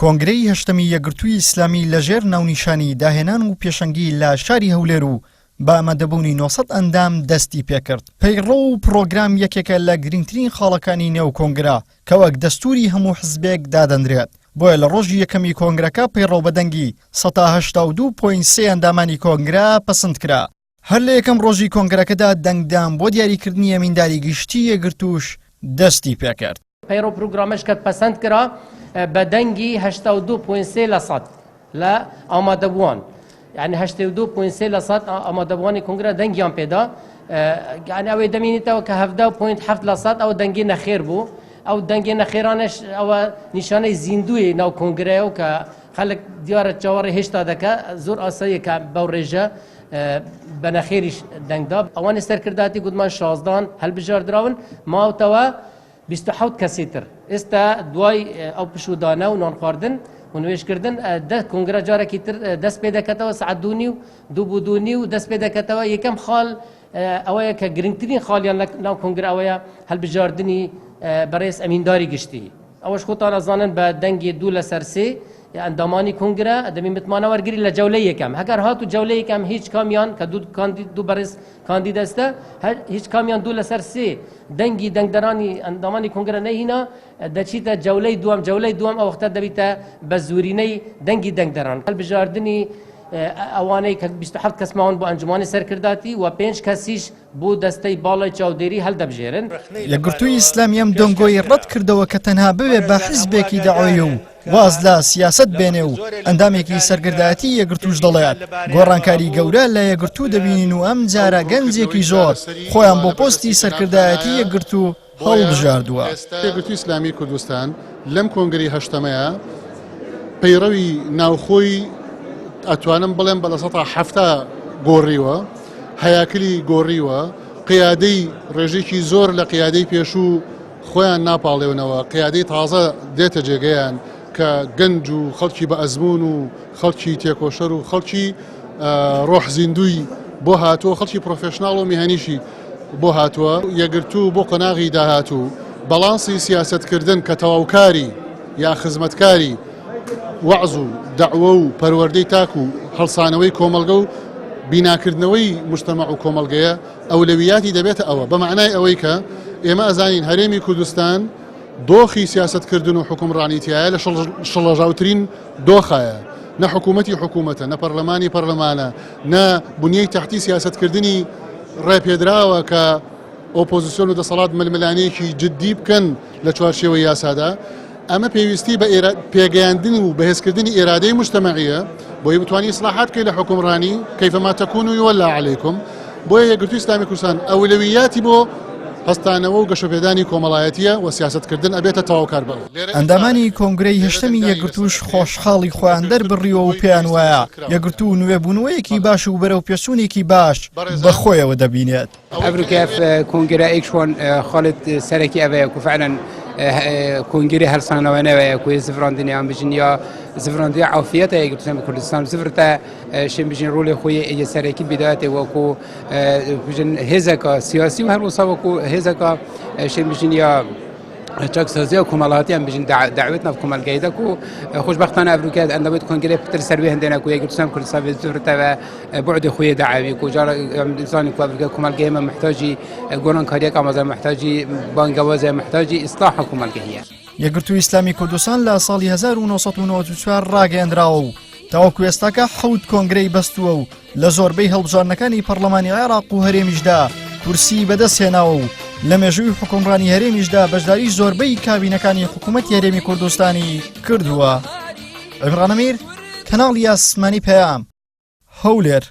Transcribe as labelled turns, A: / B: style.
A: کۆنگرەی هەشتەمی یەکگرتووی ئیسلامی لەژێر ناونیشانی داهێنان و پێشەنگی لە شاری هەولێر و بە ئامادەبوونی 900 ئەندام دەستی پێکرد. پەیڕۆ و پرۆگرام یەکێکە لە گرنگترین خاڵەکانی نێو کۆنگرا کە وەک دەستوری هەموو حزبێک دادەنرێت. بۆیە لە ڕۆژی یەکەمی کۆنگرەکە پەیڕۆ بەدەنگی 182.3 ئەندامانی کۆنگرا پەسەند کرا. هەر لە یەکەم ڕۆژی کۆنگرەکەدا دەنگدان بۆ دیاریکردنی ئەمینداری گشتی یەکگرتووش دەستی پێکرد.
B: پەیڕۆ پروگرامش کە پەسەند کرا بە دەنگی 82.3% لە ئامادەبووان. يعني 82.3% ئامادەبووانی کۆنگرە دەنگیان پێدا. يعني ئەوەی دەمینێتەوە کە 17.7% ئەو دەنگی نەخێر بوو. ئەو دەنگی نەخێرانش ئەوە نیشانەی زیندووی ناو کۆنگرەیە و کە خەڵک دیارە چاوەڕێ هێشتا دەکە زۆر ئاساییە کە بەو ڕێژە بە نەخێریش دەنگدا. ئەوانی سەرکرداتی گوتمان 16 هەڵبژاردراون ماوەتەوە 27 کەسی تر. ئێستا دوای ئەو پشودانە و نان خواردن و نوێژکردن کۆنگرە جارێکی تر دەست پێ دەکەتەوە سەعات 2 و دەست پێ دەکەتەوە. یەکەم خاڵ ئەوەیە کە گرنگترین خاڵیان ناو کۆنگرە ئەوەیە هەڵبژاردننی بەڕێز ئەمینداری گشتی. ئەوەش خۆتان ئەزانن بە دەنگی 2/3 ئەندامانی کۆنگرە دەبێت متمانە وەرگری لە جەولەی یەکەم. هەگەر هاتوو جەولەی یەکەم هیچ کامیان کە دوو بەڕێز کاندیدەستە هیچ کامیان 2/3 دەنگی دەنگدەرانی ئەندامانی کۆنگرە نەهینا دەچیتە جەولەی دووەم ئەو وەختە دەبیتە بە زورینەی دەنگی دەنگدەران. هەڵبژاردننی ئەوانەی کە 27 کەس ماون بۆ ئەنجومانی سەرکرداتی و 5 کەسیش بۆ دەستەی باڵای چاودێری هەڵدەبژێرن.
A: یەکگرتووی ئیسلامی ئەم دۆنگۆی ڕەت کردەوە کە تەنها بوێ بە حیزبێکی داعوی و واز لە سیاست بێنێ و ئەندامێکی سەرکردایەتی یەکگرتووش دەڵێت. گۆڕانکاری گەورە لە یەکگرتوو دەبینین و ئەم جارە گەنجێکی زۆر خۆیان بۆ پۆستی سەرکردایەتی یەکگرتوو هەڵبژاردووە.
C: یەکگرتووی ئیسلامی کوردستان لەم کۆنگرەی هەشتەمەیە پەیڕەوی ناوخۆی ئەتوانم بڵێم بە 170 گۆڕیوە، هەیاکلی گۆڕیوە، قیادەی ڕێژێکی زۆر لە قیادەی پێشوو خۆیان ناپاڵێونەوە، قیادەی تازە دێتە جێگەیان کە گەنج و خەڵکی بە ئەزمون و خەڵکی تێکۆشەر و خەڵکی ڕۆح زیندوی بۆ هاتووە، خەڵکی پرۆفێشناڵ و میهەنیشی بۆ هاتووە. یەکگرتوو بۆ قۆناغی داهاتوو بەڵانسی سیاسەتکردن کە تەواوکاری یا خزمەتکاری وەعز و دەعوە و پەروەردەی تاک و هەڵسانەوەی کۆمەڵگە و بیناکردنەوەی مجتەمع و کۆمەڵگەیە ئەولەویاتی دەبێتە ئەوە بە معنای ئەوەی کە ئێمە ئەزانین هەرێمی کوردستان دۆخی سیاسەتکردن و حکومڕانیتیایە لە شڵەژاوترین دۆخایە. نە حکوومەتی حکوومەتە، نە پەرلەمانی پەرلەمانە، نە بنیەی تەحتی سیاسەتکردنی ڕێپێدراوە کە ئۆپۆزیسیۆن و دەسەڵات ململانەیەکی جددی بکەن لە چوارچێوەی یاسادا. ئەمە پێویستی بە پێگەیاندن و بەهێزکردنی ئێرادەی مجتەمەعیە بۆی بتوانانی ئیسلاحات بکەیت لە حکومڕانی کەیفەما تەکون و یوەلا عەلەیکم. بۆیە یەکگرتووی ئیسلامی کوردستان ئەولەویاتی بۆ هەستانەوە و گەشەپێدانی کۆمەڵایەتیە و سیاسەتکردن ئەبێتە تەواوکار بەوە.
A: ئەندامانی کۆنگرەی هەشتەمی یەکگرتووش خۆشحاڵی خۆیان دەربڕیوە و پێیان وایە یەکگرتوو نوێبوونەوەیەکی باش و بەرەو پێچوونێکی باش بەخۆیەوە دەبینێت.
D: ئەبروکەف کۆنگرە ئێکشوان خاڵت سەرەکی ئەوەیە و فعلاً کۆنگری هەرسانەوەنەوەیە کوێ زڤڕاندنیان بژین یا زڤڕاندی عافیەتە یەکگرتووی کوردستان زڤرتە شێن بژین ڕۆلی خۆی ئێجە سەرەکی بدایەتێ وەکو بژین هێزەکە سیاسی و هەروەسا وەکو هێزەکە شێن بژین یا چاکسازی و کۆمەڵاتیان بژین دعوت ناو کۆمەلگەیەدە و خۆشبەختانە ئەڤروکات ئەندەبێت کۆنگرێ پتر سەروێ هەندێنە و یەکگرتووی کوردستان زڤرتەوە بعد خۆی دعاوی و جارە ئینسانی کو ئەڤروکا کۆمەلگەیەمە محتاجی گۆڕانکاریەک ئاماژە محتاجی بانگەوازە محتاجی ئیسلاح کۆمەلگەیە.
A: یەکگرتووی ئیسلامی کوردستان لە ساڵی 1994 ڕاگەیەندراوە و تاوەکو ئێستاکە 7 کۆنگرەی بەستووە و لە زۆربەی هەڵبژاردنەکانی پەرلەمانی عێراق و هەرێمیشدا کورسی بەدەستهێناوە و لە مێژووی حکومڕانی هەرێمیشدا بەشداری زۆربەی کابینەکانی حکوومەتی هەرێمی کوردستانی کردووە. عیمران ئەمیر، کەناڵی ئاسمانی پەیام، هەولێر.